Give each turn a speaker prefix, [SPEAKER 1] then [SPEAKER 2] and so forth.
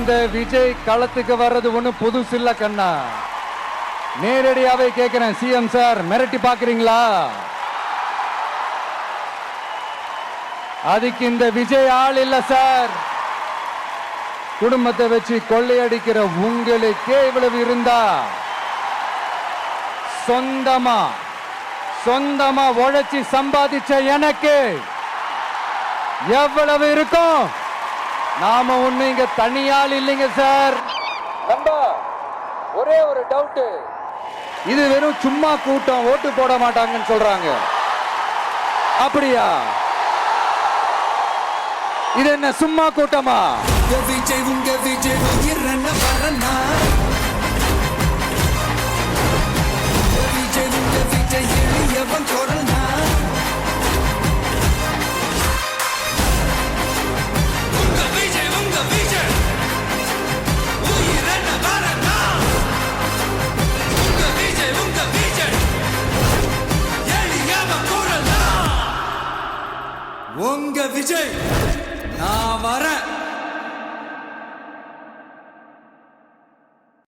[SPEAKER 1] இந்த விஜய் களத்துக்கு வர்றது ஒண்ணு புதுசு இல்ல கண்ணா. நேரடியாவே கேக்குறேன், சிஎம் சார் மிரட்டி பாக்குறீங்களா? அதுக்கு இந்த விஜய் ஆள் இல்ல சார். குடும்பத்தை வச்சு கொள்ளையடிக்கிற உங்களுக்கே இவ்வளவு இருந்தா, சொந்தமா உழைச்சி சம்பாதிச்ச எனக்கு எவ்வளவு இருக்கும்? நாம ஒண்ணு இங்க தனியால் இல்லைங்க சார். நண்பா, ஒரே ஒரு டவுட், இது வெறும் சும்மா கூட்டம், ஓட்டு போட மாட்டாங்கன்னு சொல்றாங்க, அப்படியா? இது என்ன சும்மா கூட்டமா?
[SPEAKER 2] விஜய் உங்க விஜய் உயிரன வரனா, விஜய் உங்க விஜய் எளியவன் குரல்னா, உங்க விஜய் உயிரன வரனா, உங்க விஜய் எளியவன் குரல்னா, உங்க விஜய் நான் வரேன்.